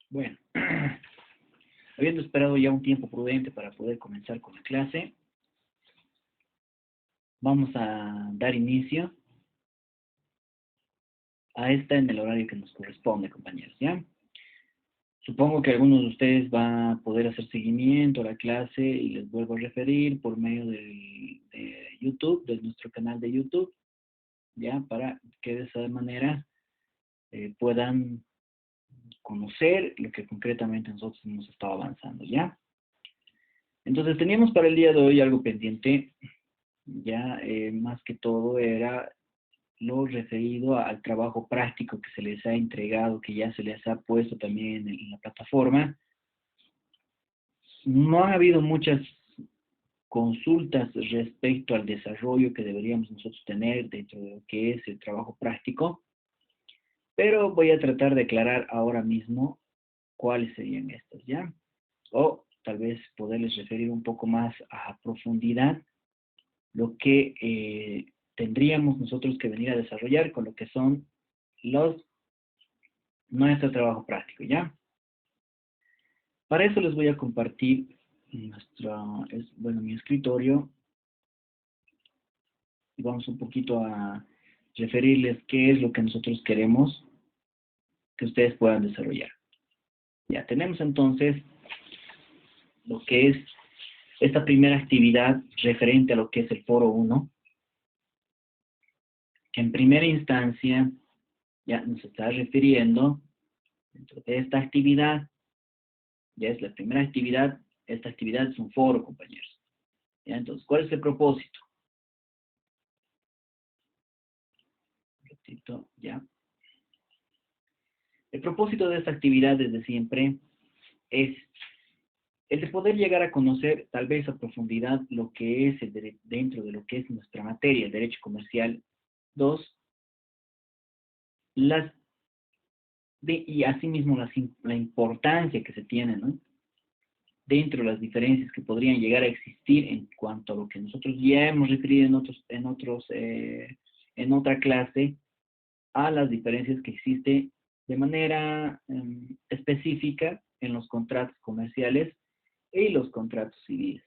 Bueno, habiendo esperado ya un tiempo prudente para poder comenzar con la clase, vamos a dar inicio a esta en el horario que nos corresponde, compañeros, ¿ya? Supongo que algunos de ustedes van a poder hacer seguimiento a la clase y les vuelvo a referir por medio de YouTube, de nuestro canal de YouTube, ¿ya? Para que de esa manera puedan conocer lo que concretamente nosotros hemos estado avanzando, ¿ya? Entonces teníamos para el día de hoy algo pendiente, ya más que todo era lo referido al trabajo práctico que se les ha entregado, que ya se les ha puesto también en la plataforma. No ha habido muchas consultas respecto al desarrollo que deberíamos nosotros tener dentro de lo que es el trabajo práctico, pero voy a tratar de aclarar ahora mismo cuáles serían estas, ¿ya? O tal vez poderles referir un poco más a profundidad lo que tendríamos nosotros que venir a desarrollar con lo que son nuestro trabajo práctico, ¿ya? Para eso les voy a compartir mi escritorio y vamos un poquito a referirles qué es lo que nosotros queremos que ustedes puedan desarrollar. Ya tenemos entonces lo que es esta primera actividad referente a lo que es el foro 1, que en primera instancia ya nos está refiriendo dentro de esta actividad, ya es la primera actividad, esta actividad es un foro, compañeros. ¿Ya? Entonces, ¿cuál es el propósito? Un ratito, ya. El propósito de esta actividad desde siempre es el de poder llegar a conocer tal vez a profundidad lo que es dentro de lo que es nuestra materia, el derecho comercial 2, y asimismo la importancia que se tiene, ¿no? Dentro de las diferencias que podrían llegar a existir en cuanto a lo que nosotros ya hemos referido en otra clase, a las diferencias que existen de manera específica en los contratos comerciales y los contratos civiles.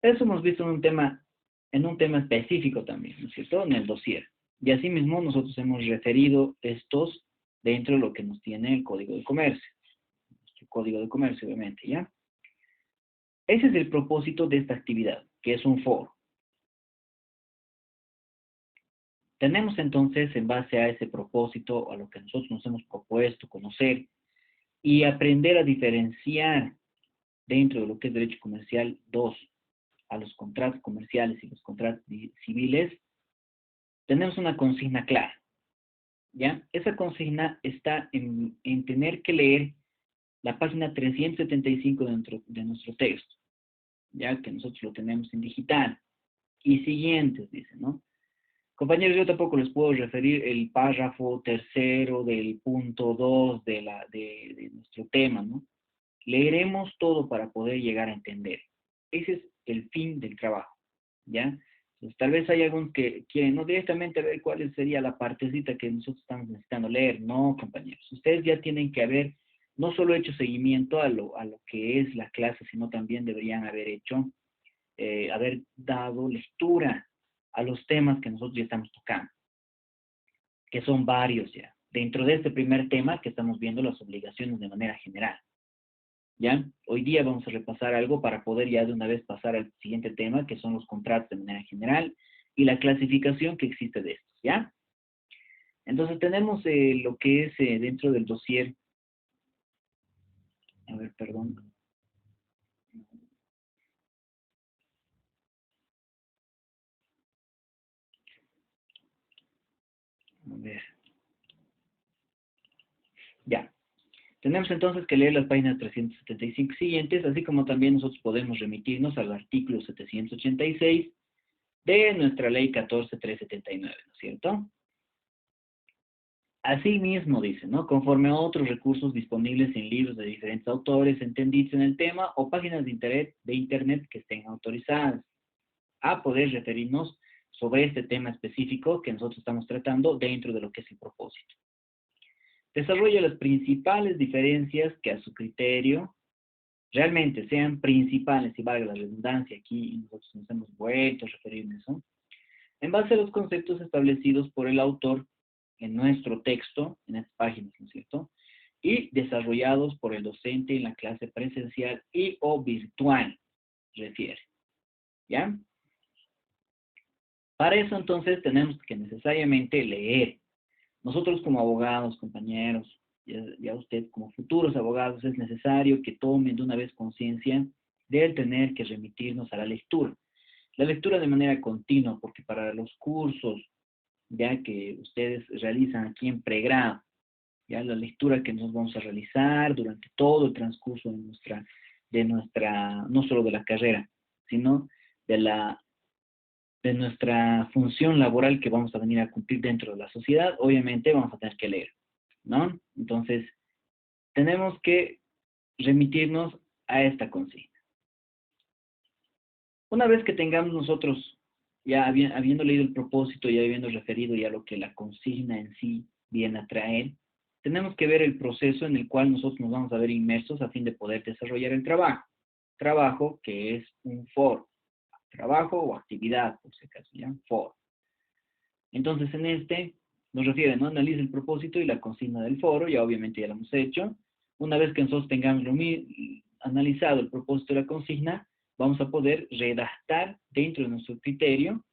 Eso hemos visto en un tema específico también, ¿no es cierto? En el dossier. Y asimismo nosotros hemos referido estos dentro de lo que nos tiene el Código de Comercio. Nuestro Código de Comercio, obviamente, ¿ya? Ese es el propósito de esta actividad, que es un foro. Tenemos entonces, en base a ese propósito, a lo que nosotros nos hemos propuesto conocer y aprender a diferenciar dentro de lo que es derecho comercial 2 a los contratos comerciales y los contratos civiles, tenemos una consigna clara, ¿ya? Esa consigna está en tener que leer la página 375 de nuestro texto, ya que nosotros lo tenemos en digital. Y siguientes, dice, ¿no? Compañeros, yo tampoco les puedo referir el párrafo tercero del punto 2 de nuestro tema, ¿no? Leeremos todo para poder llegar a entender. Ese es el fin del trabajo, ¿ya? Entonces, tal vez hay algunos que quieren no directamente ver cuál sería la partecita que nosotros estamos necesitando leer. No, compañeros. Ustedes ya tienen que haber no solo hecho seguimiento a lo que es la clase, sino también deberían haber dado lectura a los temas que nosotros ya estamos tocando, que son varios ya. Dentro de este primer tema que estamos viendo las obligaciones de manera general. ¿Ya? Hoy día vamos a repasar algo para poder ya de una vez pasar al siguiente tema, que son los contratos de manera general y la clasificación que existe de estos, ¿ya? Entonces tenemos lo que es dentro del dossier, a ver, perdón. A ver. Ya. Tenemos entonces que leer las páginas 375 siguientes, así como también nosotros podemos remitirnos al artículo 786 de nuestra ley 14379, ¿no es cierto? Asimismo, dice, ¿no? Conforme a otros recursos disponibles en libros de diferentes autores entendidos en el tema o páginas de internet que estén autorizadas a poder referirnos sobre este tema específico que nosotros estamos tratando dentro de lo que es el propósito. Desarrolla las principales diferencias que a su criterio realmente sean principales, y valga la redundancia, aquí nosotros nos hemos vuelto a referir a eso, en base a los conceptos establecidos por el autor en nuestro texto, en estas páginas, ¿no es cierto? Y desarrollados por el docente en la clase presencial y o virtual, refiere, ¿ya? Para eso entonces tenemos que necesariamente leer. Nosotros como abogados, compañeros, ya usted como futuros abogados, es necesario que tomen de una vez conciencia del tener que remitirnos a la lectura. La lectura de manera continua, porque para los cursos ya que ustedes realizan aquí en pregrado, ya la lectura que nos vamos a realizar durante todo el transcurso de nuestra, no solo de la carrera, sino de nuestra función laboral que vamos a venir a cumplir dentro de la sociedad, obviamente vamos a tener que leer, ¿no? Entonces, tenemos que remitirnos a esta consigna. Una vez que tengamos nosotros, ya habiendo leído el propósito y habiendo referido ya lo que la consigna en sí viene a traer, tenemos que ver el proceso en el cual nosotros nos vamos a ver inmersos a fin de poder desarrollar el trabajo. Trabajo que es un foro. Trabajo o actividad, por si acaso, ¿ya? Foro. Entonces, en este nos refiere, ¿no? Analiza el propósito y la consigna del foro, ya obviamente ya lo hemos hecho. Una vez que nosotros tengamos analizado el propósito y la consigna, vamos a poder redactar dentro de nuestro criterio,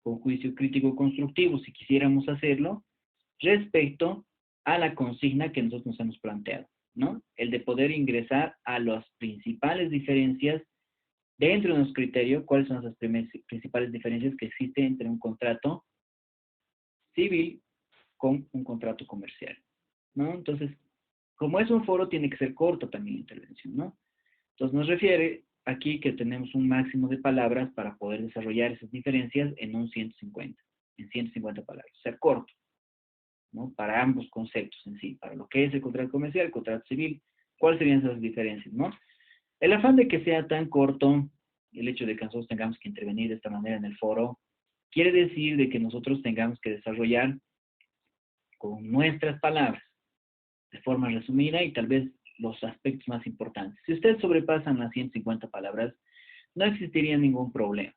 con juicio crítico constructivo, si quisiéramos hacerlo, respecto a la consigna que nosotros nos hemos planteado, ¿no? El de poder ingresar a las principales diferencias dentro de nuestro criterio, cuáles son las principales diferencias que existen entre un contrato civil con un contrato comercial, ¿no? Entonces, como es un foro, tiene que ser corto también la intervención, ¿no? Entonces nos refiere aquí que tenemos un máximo de palabras para poder desarrollar esas diferencias en 150 palabras, ser corto, ¿no? Para ambos conceptos en sí, para lo que es el contrato comercial, el contrato civil, ¿cuáles serían esas diferencias, no? El afán de que sea tan corto, el hecho de que nosotros tengamos que intervenir de esta manera en el foro, quiere decir de que nosotros tengamos que desarrollar con nuestras palabras, de forma resumida y tal vez los aspectos más importantes. Si ustedes sobrepasan las 150 palabras, no existiría ningún problema.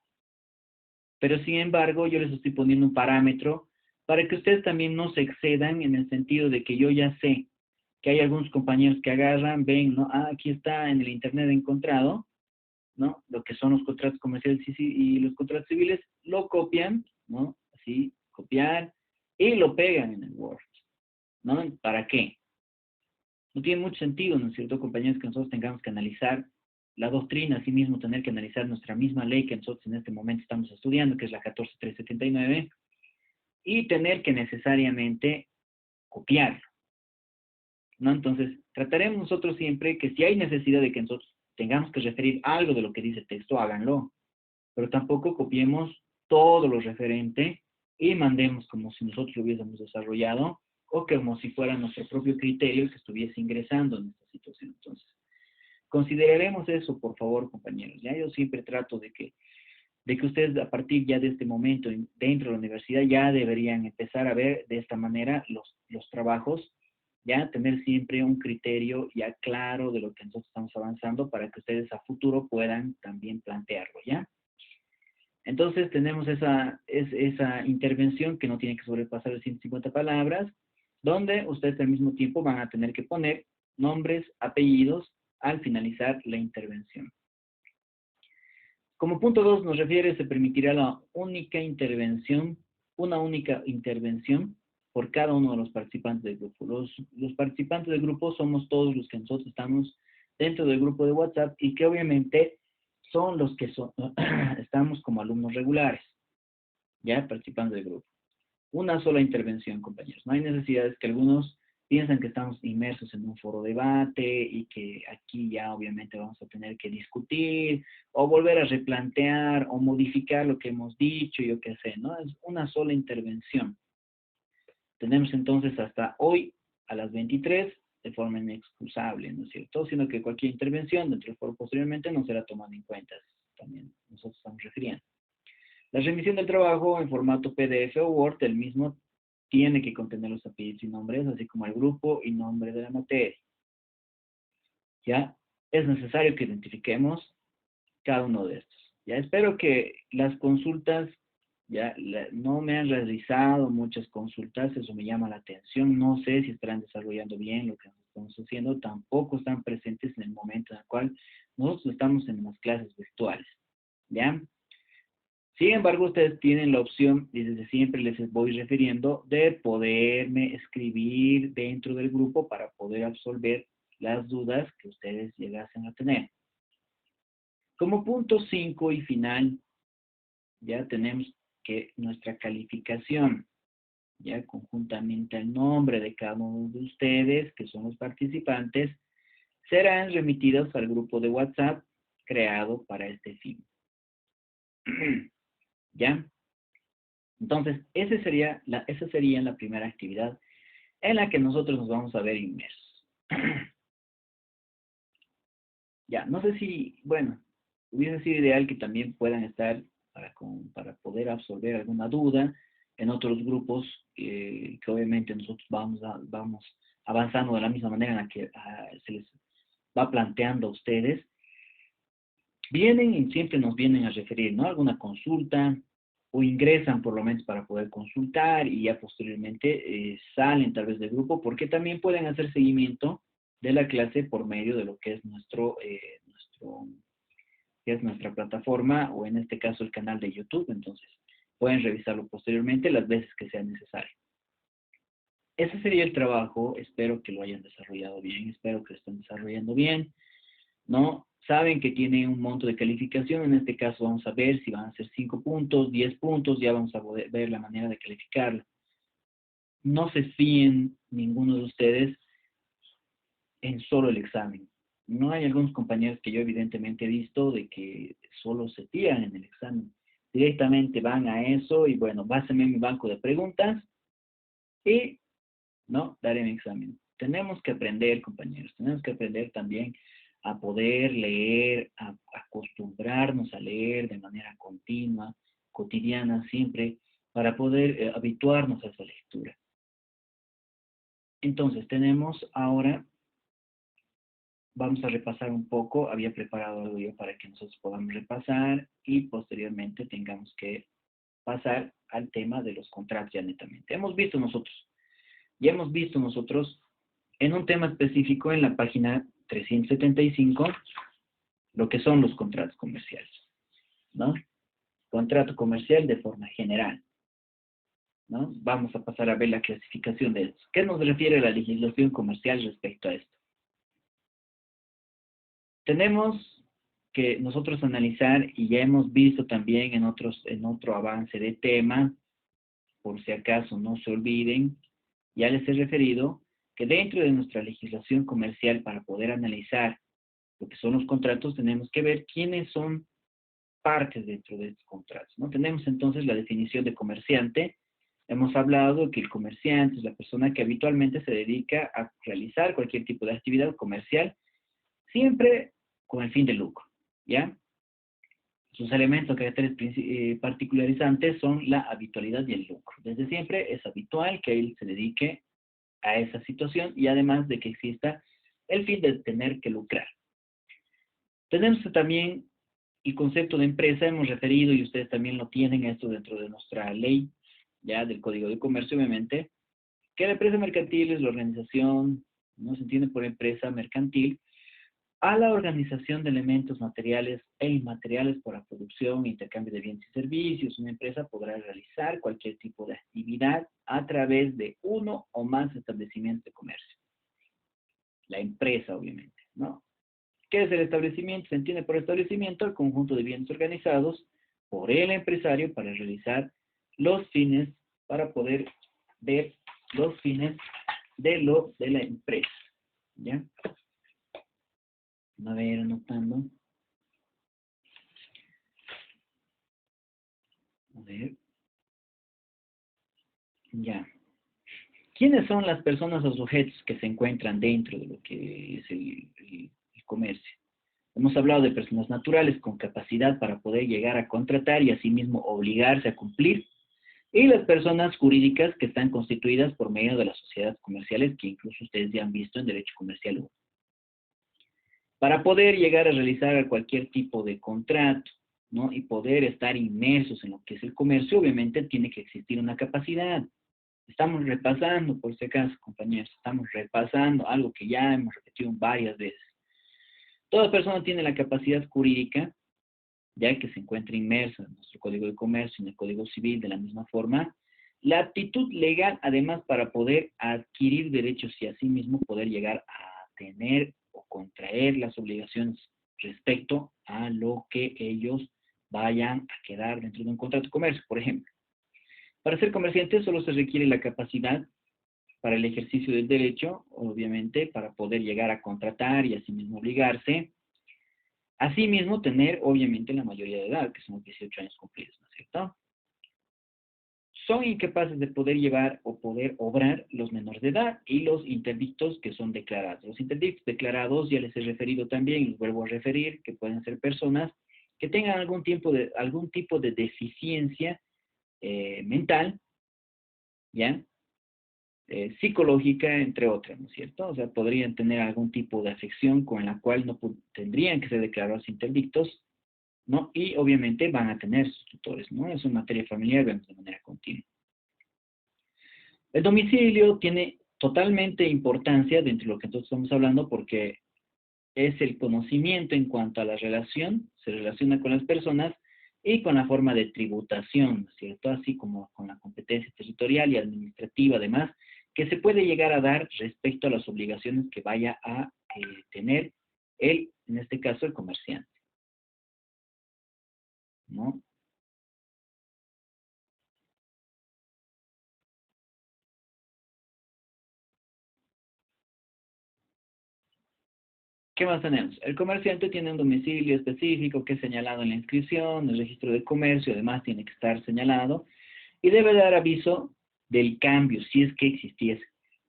Pero sin embargo, yo les estoy poniendo un parámetro para que ustedes también no se excedan en el sentido de que yo ya sé que hay algunos compañeros que agarran, ven, ¿no? Ah, aquí está en el internet encontrado, ¿no? Lo que son los contratos comerciales y los contratos civiles, lo copian, ¿no? Así, copiar, y lo pegan en el Word, ¿no? ¿Para qué? No tiene mucho sentido, ¿no es cierto, compañeros, que nosotros tengamos que analizar la doctrina, así mismo tener que analizar nuestra misma ley que nosotros en este momento estamos estudiando, que es la 14379, y tener que necesariamente copiarlo, ¿no? Entonces, trataremos nosotros siempre que si hay necesidad de que nosotros tengamos que referir algo de lo que dice el texto, háganlo, pero tampoco copiemos todo lo referente y mandemos como si nosotros lo hubiésemos desarrollado o como si fuera nuestro propio criterio el que estuviese ingresando en esta situación. Entonces, consideraremos eso, por favor, compañeros. Ya yo siempre trato de que ustedes a partir ya de este momento dentro de la universidad ya deberían empezar a ver de esta manera los trabajos, ya tener siempre un criterio ya claro de lo que nosotros estamos avanzando para que ustedes a futuro puedan también plantearlo, ¿ya? Entonces tenemos esa intervención que no tiene que sobrepasar de 150 palabras, donde ustedes al mismo tiempo van a tener que poner nombres, apellidos al finalizar la intervención. Como punto 2 nos refiere, se permitirá una única intervención por cada uno de los participantes del grupo. Los participantes del grupo somos todos los que nosotros estamos dentro del grupo de WhatsApp y que obviamente son los que estamos como alumnos regulares, ya participando del grupo. Una sola intervención, compañeros. No hay necesidad que algunos piensan que estamos inmersos en un foro debate y que aquí ya obviamente vamos a tener que discutir o volver a replantear o modificar lo que hemos dicho, yo qué sé, ¿no? Es una sola intervención. Tenemos entonces hasta hoy a las 23 de forma inexcusable, ¿no es cierto? Sino que cualquier intervención dentro del foro posteriormente no será tomada en cuenta. También nosotros estamos refiriendo. La remisión del trabajo en formato PDF o Word, el mismo tiene que contener los apellidos y nombres, así como el grupo y nombre de la materia. ¿Ya? Es necesario que identifiquemos cada uno de estos. Ya espero que las consultas, no me han realizado muchas consultas, eso me llama la atención, no sé si estarán desarrollando bien lo que estamos haciendo, tampoco están presentes en el momento en el cual nosotros estamos en las clases virtuales, ¿ya? Sin embargo, ustedes tienen la opción, y desde siempre les voy refiriendo, de poderme escribir dentro del grupo para poder absolver las dudas que ustedes llegasen a tener. Como punto 5 y final, ya tenemos que nuestra calificación, ya conjuntamente al nombre de cada uno de ustedes, que son los participantes, serán remitidos al grupo de WhatsApp creado para este fin. ¿Ya? Entonces, esa sería la primera actividad en la que nosotros nos vamos a ver inmersos. Ya, no sé si, bueno, hubiese sido ideal que también puedan estar para poder absorber alguna duda en otros grupos que obviamente nosotros vamos avanzando de la misma manera en la que se les va planteando a ustedes. Vienen y siempre nos vienen a referir, ¿no? Alguna consulta o ingresan por lo menos para poder consultar y ya posteriormente salen tal vez del grupo porque también pueden hacer seguimiento de la clase por medio de lo que es que es nuestra plataforma o en este caso el canal de YouTube. Entonces pueden revisarlo posteriormente las veces que sea necesario. Ese sería el trabajo, espero que lo hayan desarrollado bien, espero que lo estén desarrollando bien, ¿no? Saben que tiene un monto de calificación, en este caso vamos a ver si van a ser 5 puntos, 10 puntos, ya vamos a poder ver la manera de calificarlo. No se fíen ninguno de ustedes en solo el examen. No hay algunos compañeros que yo evidentemente he visto de que solo se tiran en el examen. Directamente van a eso y bueno, básame en mi banco de preguntas y no, daré mi examen. Tenemos que aprender, compañeros, tenemos que aprender también a poder leer, a acostumbrarnos a leer de manera continua, cotidiana, siempre, para poder habituarnos a esa lectura. Entonces, tenemos ahora, vamos a repasar un poco, había preparado algo yo para que nosotros podamos repasar y posteriormente tengamos que pasar al tema de los contratos ya netamente. Ya hemos visto nosotros en un tema específico en la página 375 lo que son los contratos comerciales, ¿no? Contrato comercial de forma general, ¿no? Vamos a pasar a ver la clasificación de esto. ¿Qué nos refiere la legislación comercial respecto a esto? Tenemos que nosotros analizar, y ya hemos visto también en otro avance de tema, por si acaso no se olviden, ya les he referido que dentro de nuestra legislación comercial, para poder analizar lo que son los contratos, tenemos que ver quiénes son partes dentro de estos contratos, ¿no? Tenemos entonces la definición de comerciante. Hemos hablado que el comerciante es la persona que habitualmente se dedica a realizar cualquier tipo de actividad comercial, siempre con el fin de lucro, ¿ya? Sus elementos caracteres particularizantes son la habitualidad y el lucro. Desde siempre es habitual que él se dedique a esa situación y además de que exista el fin de tener que lucrar. Tenemos también el concepto de empresa, hemos referido y ustedes también lo tienen esto dentro de nuestra ley, ya del Código de Comercio obviamente, que la empresa mercantil es la organización, no se entiende por empresa mercantil, a la organización de elementos materiales e inmateriales para producción e intercambio de bienes y servicios. Una empresa podrá realizar cualquier tipo de actividad a través de uno o más establecimientos de comercio. La empresa, obviamente, ¿no? ¿Qué es el establecimiento? Se entiende por establecimiento el conjunto de bienes organizados por el empresario para realizar los fines, para poder ver los fines de la empresa, ¿ya? A ver, anotando. A ver. Ya. ¿Quiénes son las personas o sujetos que se encuentran dentro de lo que es el comercio? Hemos hablado de personas naturales con capacidad para poder llegar a contratar y asimismo obligarse a cumplir y las personas jurídicas que están constituidas por medio de las sociedades comerciales, que incluso ustedes ya han visto en Derecho Comercial 1. Para poder llegar a realizar cualquier tipo de contrato, ¿no? Y poder estar inmersos en lo que es el comercio, obviamente tiene que existir una capacidad. Estamos repasando, por si acaso, compañeros, estamos repasando algo que ya hemos repetido varias veces. Toda persona tiene la capacidad jurídica, ya que se encuentra inmersa en nuestro Código de Comercio, en el Código Civil, de la misma forma, la aptitud legal, además, para poder adquirir derechos y asimismo poder llegar a tener o contraer las obligaciones respecto a lo que ellos vayan a quedar dentro de un contrato de comercio, por ejemplo. Para ser comerciante solo se requiere la capacidad para el ejercicio del derecho, obviamente, para poder llegar a contratar y asimismo obligarse. Asimismo, tener, obviamente, la mayoría de edad, que son los 18 años cumplidos, ¿no es cierto? Son incapaces de poder llevar o poder obrar los menores de edad y los interdictos que son declarados. Los interdictos declarados, ya les he referido también, les vuelvo a referir, que pueden ser personas que tengan algún tipo de deficiencia mental, ¿ya? Psicológica, entre otras, ¿no es cierto? O sea, podrían tener algún tipo de afección con la cual no tendrían que ser declarados interdictos, ¿no? Y obviamente van a tener sus tutores, ¿no? Eso en materia familiar vemos de manera continua. El domicilio tiene totalmente importancia dentro de lo que nosotros estamos hablando porque es el conocimiento en cuanto a la relación, se relaciona con las personas y con la forma de tributación, ¿no es cierto? Así como con la competencia territorial y administrativa, además, que se puede llegar a dar respecto a las obligaciones que vaya a tener él, en este caso, el comerciante, ¿no? ¿Qué más tenemos? El comerciante tiene un domicilio específico que es señalado en la inscripción, el registro de comercio, además tiene que estar señalado, y debe dar aviso del cambio, si es que existiese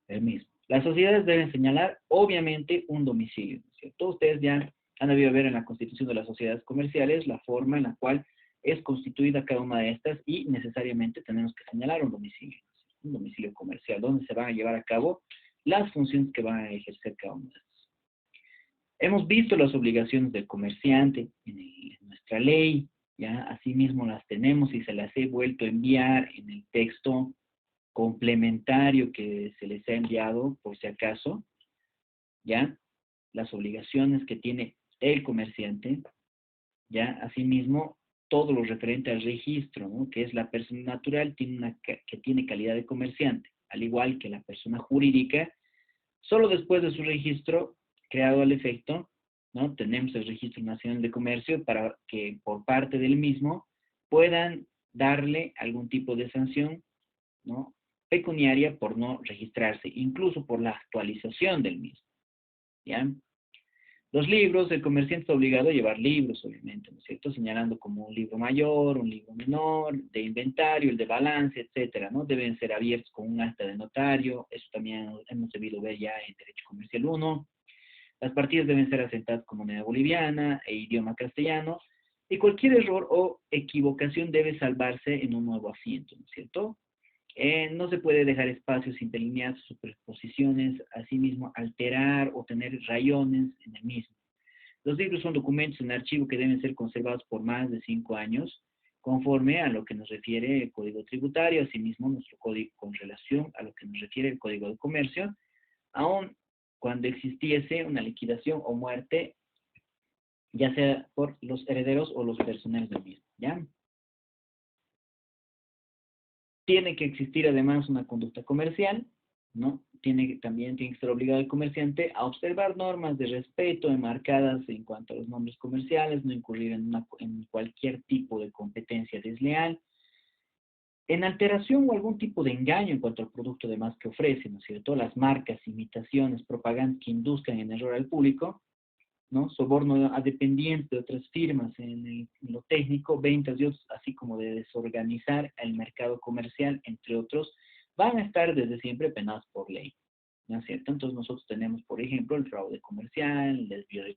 el mismo. Las sociedades deben señalar, obviamente, un domicilio, ¿no es cierto? Ustedes ya han debido ver en la constitución de las sociedades comerciales la forma en la cual es constituida cada una de estas y necesariamente tenemos que señalar un domicilio, ¿no es cierto? Un domicilio comercial, donde se van a llevar a cabo las funciones que van a ejercer cada uno de estos. Hemos visto las obligaciones del comerciante en nuestra ley, ya asimismo las tenemos y se las he vuelto a enviar en el texto complementario que se les ha enviado, por si acaso, ya, las obligaciones que tiene el comerciante, ya, asimismo, todo lo referente al registro, ¿no? Que es la persona natural que tiene calidad de comerciante, al igual que la persona jurídica, solo después de su registro creado al efecto, ¿no? Tenemos el Registro Nacional de Comercio para que por parte del mismo puedan darle algún tipo de sanción, ¿no? Pecuniaria por no registrarse, incluso por la actualización del mismo, ¿ya? Los libros, el comerciante está obligado a llevar libros, obviamente, ¿no es cierto? Señalando como un libro mayor, un libro menor, de inventario, el de balance, etcétera, ¿no? Deben ser abiertos con un acta de notario, eso también hemos debido ver ya en Derecho Comercial 1. Las partidas deben ser asentadas con moneda boliviana e idioma castellano, y cualquier error o equivocación debe salvarse en un nuevo asiento, ¿no es cierto? No se puede dejar espacios interlineados, superposiciones, asimismo alterar o tener rayones en el mismo. Los libros son documentos en archivo que deben ser conservados por más de 5 años, conforme a lo que nos refiere el Código Tributario, asimismo nuestro código con relación a lo que nos refiere el Código de Comercio, aun cuando existiese una liquidación o muerte, ya sea por los herederos o los personales del mismo, ¿ya? Tiene que existir además una conducta comercial, ¿no? También tiene que estar obligado el comerciante a observar normas de respeto enmarcadas en cuanto a los nombres comerciales, no incurrir en cualquier tipo de competencia desleal, en alteración o algún tipo de engaño en cuanto al producto de más que ofrece, ¿no es cierto? Las marcas, imitaciones, propagandas que induzcan en error al público, ¿no? Soborno a dependientes de otras firmas en lo técnico, ventas y otros, así como de desorganizar el mercado comercial, entre otros, van a estar desde siempre penados por ley, ¿no es cierto? Entonces nosotros tenemos, por ejemplo, el fraude comercial, el desvío de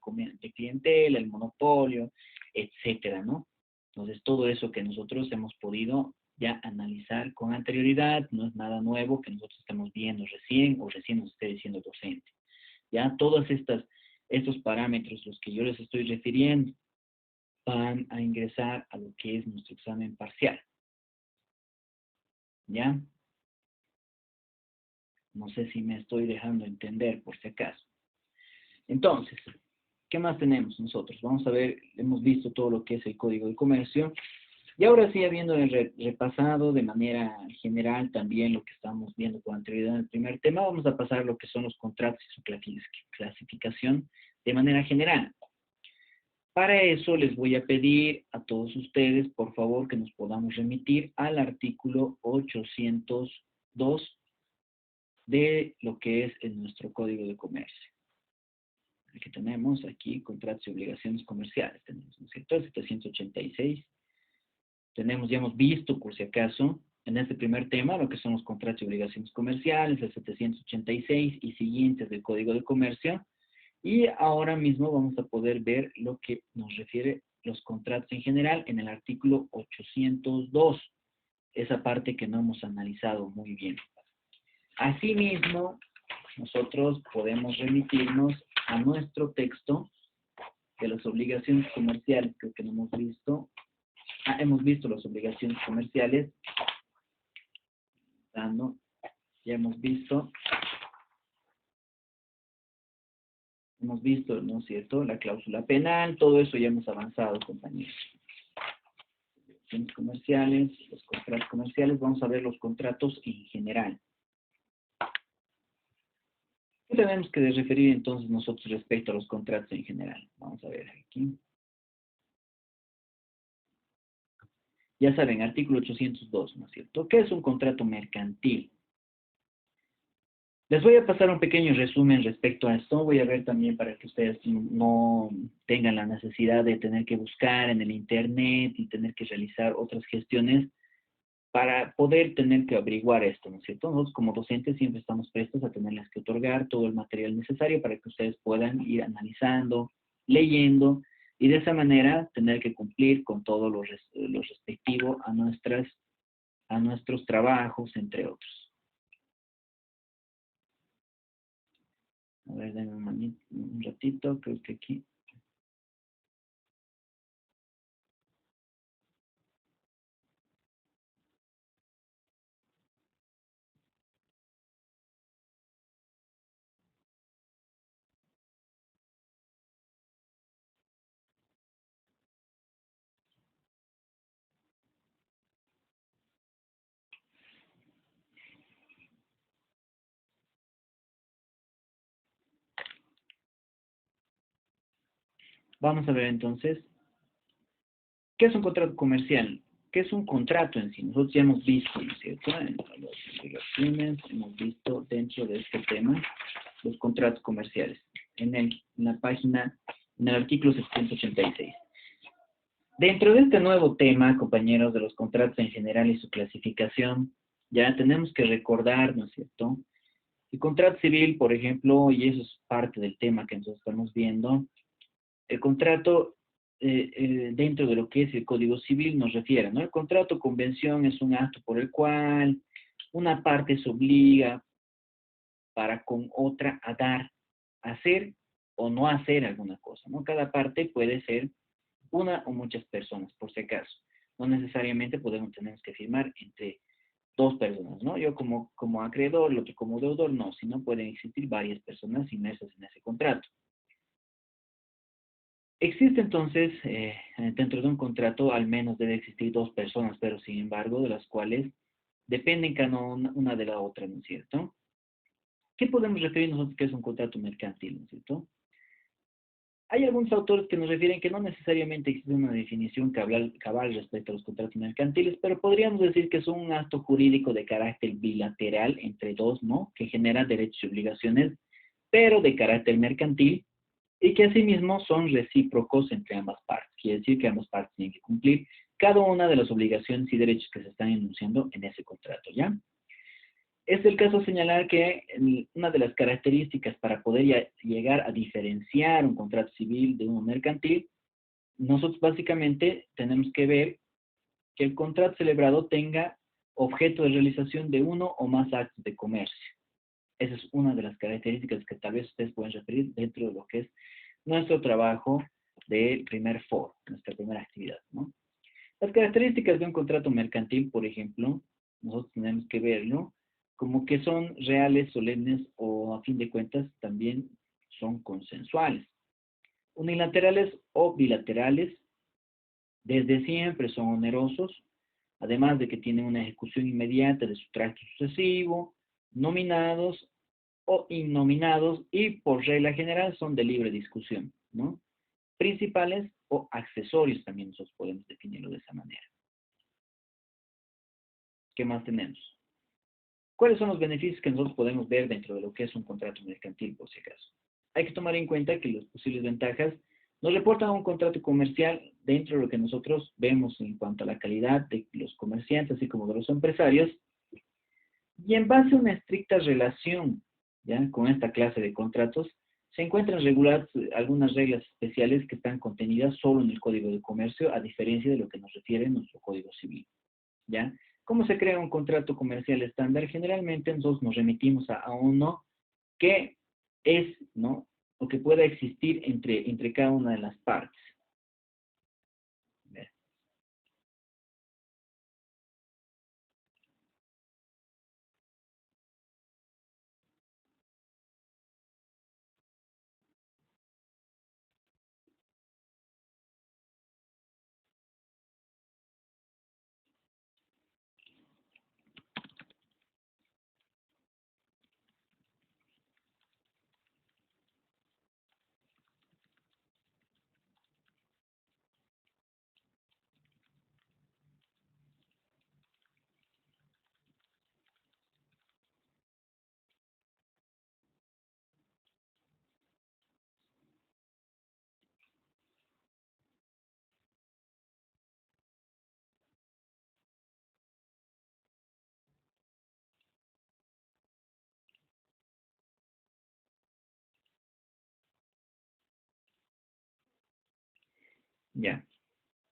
clientela, el monopolio, etcétera, ¿no? Entonces todo eso que nosotros hemos podido ya analizar con anterioridad, no es nada nuevo que nosotros estamos viendo recién o recién nos esté diciendo el docente. Ya todos estos parámetros, los que yo les estoy refiriendo, van a ingresar a lo que es nuestro examen parcial. ¿Ya? No sé si me estoy dejando entender por si acaso. Entonces, ¿qué más tenemos nosotros? Vamos a ver, hemos visto todo lo que es el Código de Comercio. Y ahora sí, habiendo repasado de manera general también lo que estamos viendo con anterioridad en el primer tema, vamos a pasar a lo que son los contratos y su clasificación de manera general. Para eso les voy a pedir a todos ustedes, por favor, que nos podamos remitir al artículo 802 de lo que es en nuestro Código de Comercio. Aquí tenemos, aquí, contratos y obligaciones comerciales, tenemos, ¿no es cierto? El 786. Tenemos, ya hemos visto, por si acaso, en este primer tema, lo que son los contratos y obligaciones comerciales, el 786 y siguientes del Código de Comercio. Y ahora mismo vamos a poder ver lo que nos refiere los contratos en general en el artículo 802, esa parte que no hemos analizado muy bien. Asimismo, nosotros podemos remitirnos a nuestro texto de las obligaciones comerciales, creo que no hemos visto. Hemos visto las obligaciones comerciales, ya hemos visto, ¿no es cierto?, la cláusula penal, todo eso ya hemos avanzado, compañeros. Obligaciones comerciales, los contratos comerciales, vamos a ver los contratos en general. ¿Qué tenemos que referir entonces nosotros respecto a los contratos en general? Vamos a ver aquí. Ya saben, artículo 802, ¿no es cierto? ¿Qué es un contrato mercantil? Les voy a pasar un pequeño resumen respecto a esto. Voy a ver también para que ustedes no tengan la necesidad de tener que buscar en el internet y tener que realizar otras gestiones para poder tener que averiguar esto, ¿no es cierto? Nosotros como docentes siempre estamos prestos a tenerles que otorgar todo el material necesario para que ustedes puedan ir analizando, leyendo y de esa manera tener que cumplir con todo lo respectivo a nuestros trabajos, entre otros. A ver, denme un ratito, creo que aquí. Vamos a ver entonces, ¿qué es un contrato comercial? ¿Qué es un contrato en sí? Nosotros ya hemos visto, ¿no es cierto? En las obligaciones, hemos visto dentro de este tema los contratos comerciales. En el artículo 786. Dentro de este nuevo tema, compañeros, de los contratos en general y su clasificación, ya tenemos que recordar, ¿no es cierto? El contrato civil, por ejemplo, y eso es parte del tema que nosotros estamos viendo, el contrato dentro de lo que es el Código Civil nos refiere, ¿no? El contrato o convención es un acto por el cual una parte se obliga para con otra a dar, hacer o no hacer alguna cosa, ¿no? Cada parte puede ser una o muchas personas, por si acaso. No necesariamente tenemos que firmar entre dos personas, ¿no? Yo como acreedor, el otro como deudor, no, sino pueden existir varias personas inmersas en ese contrato. Existe entonces, dentro de un contrato, al menos debe existir dos personas, pero sin embargo, de las cuales dependen cada una de la otra, ¿no es cierto? ¿Qué podemos referir nosotros que es un contrato mercantil, ¿no es cierto? Hay algunos autores que nos refieren que no necesariamente existe una definición cabal respecto a los contratos mercantiles, pero podríamos decir que es un acto jurídico de carácter bilateral entre dos, ¿no? Que genera derechos y obligaciones, pero de carácter mercantil, y que asimismo son recíprocos entre ambas partes. Quiere decir que ambas partes tienen que cumplir cada una de las obligaciones y derechos que se están enunciando en ese contrato, ¿ya? Es el caso señalar que una de las características para poder llegar a diferenciar un contrato civil de uno mercantil, nosotros básicamente tenemos que ver que el contrato celebrado tenga objeto de realización de uno o más actos de comercio. Esa es una de las características que tal vez ustedes pueden referir dentro de lo que es nuestro trabajo del primer foro, nuestra primera actividad, ¿no? Las características de un contrato mercantil, por ejemplo, nosotros tenemos que verlo como que son reales, solemnes o a fin de cuentas también son consensuales. Unilaterales o bilaterales, desde siempre son onerosos, además de que tienen una ejecución inmediata de su tracto sucesivo, nominados o innominados y por regla general son de libre discusión, ¿no? Principales o accesorios también nosotros podemos definirlo de esa manera. ¿Qué más tenemos? ¿Cuáles son los beneficios que nosotros podemos ver dentro de lo que es un contrato mercantil, por si acaso? Hay que tomar en cuenta que las posibles ventajas nos reportan un contrato comercial dentro de lo que nosotros vemos en cuanto a la calidad de los comerciantes, así como de los empresarios, y en base a una estricta relación, ¿ya?, con esta clase de contratos, se encuentran reguladas algunas reglas especiales que están contenidas solo en el Código de Comercio, a diferencia de lo que nos refiere nuestro Código Civil, ¿ya? ¿Cómo se crea un contrato comercial estándar? Generalmente nosotros nos remitimos a uno que es, ¿no?, o que pueda existir entre cada una de las partes. Ya,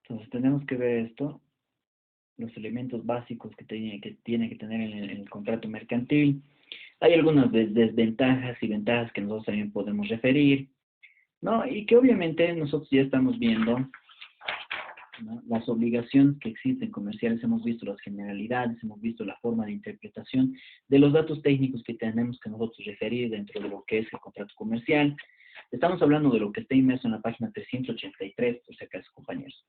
entonces tenemos que ver esto, los elementos básicos que tiene que tener en el contrato mercantil. Hay algunas desventajas y ventajas que nosotros también podemos referir, ¿no? Y que obviamente nosotros ya estamos viendo, ¿no?, las obligaciones que existen comerciales, hemos visto las generalidades, hemos visto la forma de interpretación de los datos técnicos que tenemos que nosotros referir dentro de lo que es el contrato comercial. Estamos hablando de lo que está inmerso en la página 383, por si acaso, compañeros,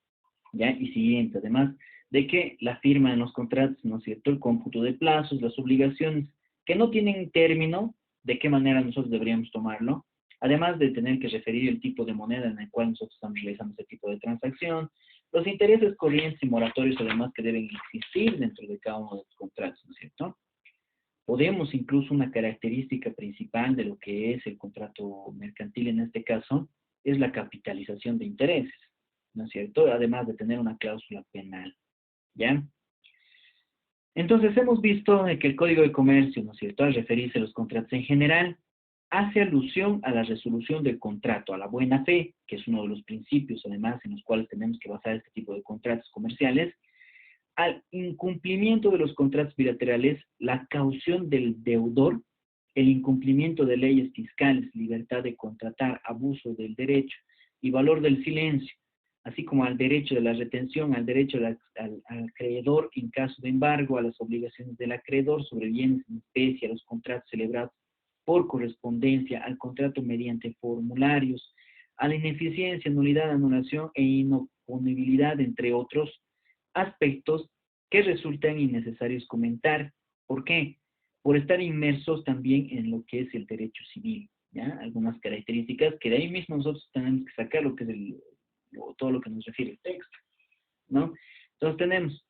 ¿ya? Y siguiente, además de que la firma en los contratos, ¿no es cierto?, el cómputo de plazos, las obligaciones que no tienen término, de qué manera nosotros deberíamos tomarlo, además de tener que referir el tipo de moneda en el cual nosotros estamos realizando ese tipo de transacción, los intereses corrientes y moratorios además que deben existir dentro de cada uno de los contratos, ¿no es cierto? Podemos incluso una característica principal de lo que es el contrato mercantil en este caso, es la capitalización de intereses, ¿no es cierto? Además de tener una cláusula penal, ¿ya? Entonces hemos visto de que el Código de Comercio, ¿no es cierto?, al referirse a los contratos en general, hace alusión a la resolución del contrato, a la buena fe, que es uno de los principios, además, en los cuales tenemos que basar este tipo de contratos comerciales, al incumplimiento de los contratos bilaterales, la caución del deudor, el incumplimiento de leyes fiscales, libertad de contratar, abuso del derecho y valor del silencio, así como al derecho de la retención, al derecho al acreedor en caso de embargo, a las obligaciones del acreedor sobre bienes en especie, a los contratos celebrados por correspondencia, al contrato mediante formularios, a la ineficiencia, nulidad, anulación e inoponibilidad, entre otros aspectos que resultan innecesarios comentar. ¿Por qué? Por estar inmersos también en lo que es el derecho civil, ¿ya? Algunas características que de ahí mismo nosotros tenemos que sacar lo que es todo lo que nos refiere el texto, ¿no? Entonces tenemos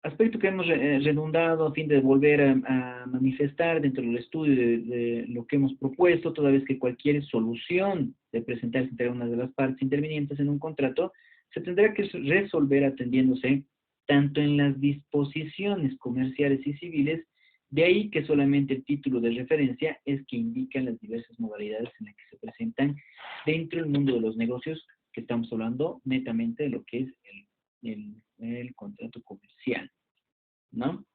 aspecto que hemos redundado a fin de volver a manifestar dentro del estudio de lo que hemos propuesto, toda vez que cualquier solución de presentarse entre una de las partes intervinientes en un contrato se tendrá que resolver atendiéndose tanto en las disposiciones comerciales y civiles, de ahí que solamente el título de referencia es que indica las diversas modalidades en las que se presentan dentro del mundo de los negocios, que estamos hablando netamente de lo que es el contrato comercial, ¿no?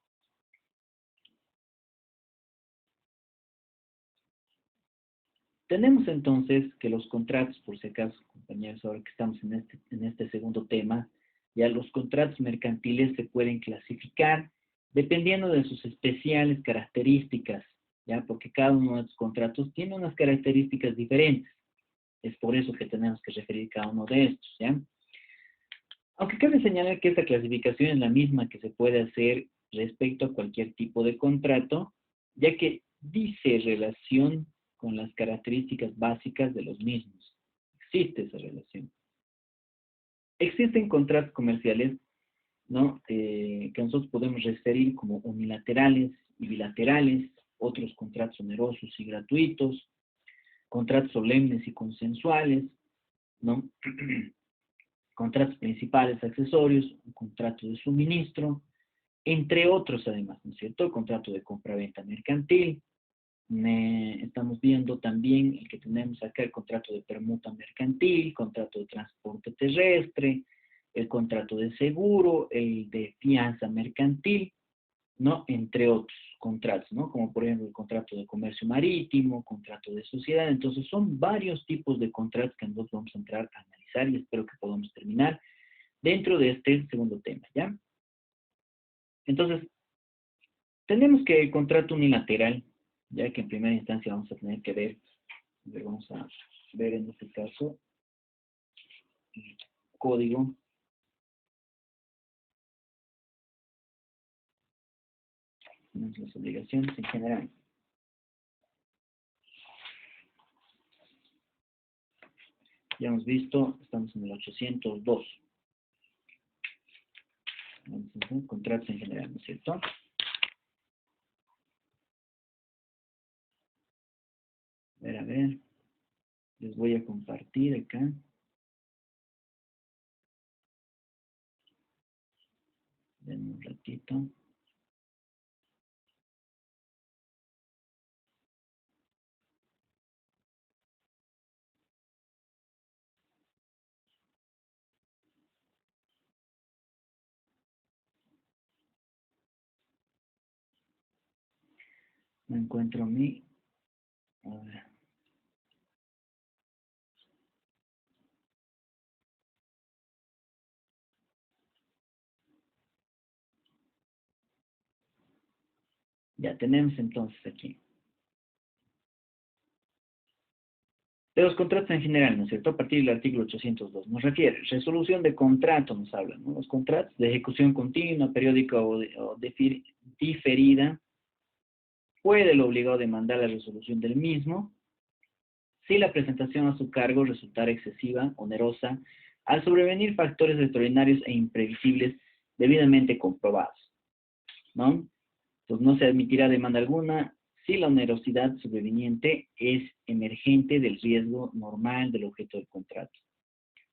Tenemos entonces que los contratos, por si acaso, compañeros, ahora que estamos en este segundo tema, ya los contratos mercantiles se pueden clasificar dependiendo de sus especiales características, ¿ya? Porque cada uno de estos contratos tiene unas características diferentes. Es por eso que tenemos que referir cada uno de estos, ¿ya? Aunque cabe señalar que esta clasificación es la misma que se puede hacer respecto a cualquier tipo de contrato, ya que dice relación con las características básicas de los mismos. Existe esa relación. Existen contratos comerciales, ¿no? Que nosotros podemos referir como unilaterales y bilaterales, otros contratos onerosos y gratuitos, contratos solemnes y consensuales, ¿no? Contratos principales, accesorios, un contrato de suministro, entre otros además, ¿no es cierto? Contrato de compra-venta mercantil. Estamos viendo también el que tenemos acá, el contrato de permuta mercantil, contrato de transporte terrestre, el contrato de seguro, el de fianza mercantil, ¿no? Entre otros contratos, ¿no? Como por ejemplo el contrato de comercio marítimo, contrato de sociedad. Entonces son varios tipos de contratos que nosotros vamos a entrar a analizar y espero que podamos terminar dentro de este segundo tema, ¿ya? Entonces, tenemos que el contrato unilateral, ya que en primera instancia vamos a tener que vamos a ver en este caso el código. Tenemos las obligaciones en general. Ya hemos visto, estamos en el 802. Contratos en general, ¿no es cierto? A ver, les voy a compartir acá. Denme un ratito. No encuentro mi... A ver. Ya tenemos entonces aquí. De los contratos en general, ¿no es cierto? A partir del artículo 802 nos refiere, resolución de contrato nos habla, ¿no? Los contratos de ejecución continua, periódica o diferida, puede el obligado demandar la resolución del mismo si la presentación a su cargo resultara excesiva, onerosa, al sobrevenir factores extraordinarios e imprevisibles debidamente comprobados, ¿no? Entonces no se admitirá demanda alguna si la onerosidad sobreviniente es emergente del riesgo normal del objeto del contrato.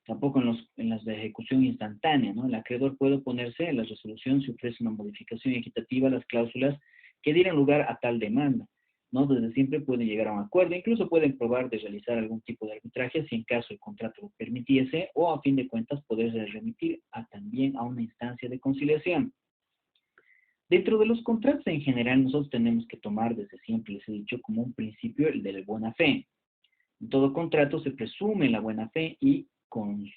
Tampoco en las de ejecución instantánea, ¿no? El acreedor puede oponerse en la resolución si ofrece una modificación equitativa a las cláusulas que dieran lugar a tal demanda, ¿no? Desde siempre pueden llegar a un acuerdo, incluso pueden probar de realizar algún tipo de arbitraje si en caso el contrato lo permitiese, o a fin de cuentas poderse remitir también a una instancia de conciliación. Dentro de los contratos en general, nosotros tenemos que tomar, desde siempre les he dicho, como un principio el de la buena fe. En todo contrato se presume la buena fe y en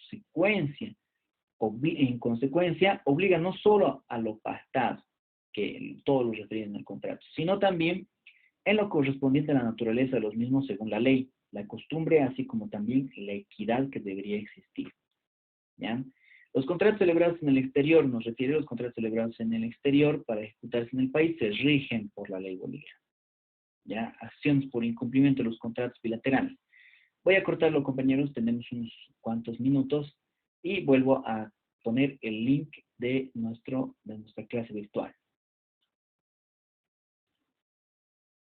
consecuencia obliga no solo a lo pactado, que todos lo refieren al contrato, sino también en lo correspondiente a la naturaleza de los mismos según la ley, la costumbre, así como también la equidad que debería existir, ¿ya? Los contratos celebrados en el exterior, nos refiere a los contratos celebrados en el exterior para ejecutarse en el país, se rigen por la ley boliviana, ¿ya? Acciones por incumplimiento de los contratos bilaterales. Voy a cortarlo, compañeros, tenemos unos cuantos minutos y vuelvo a poner el link de nuestra clase virtual.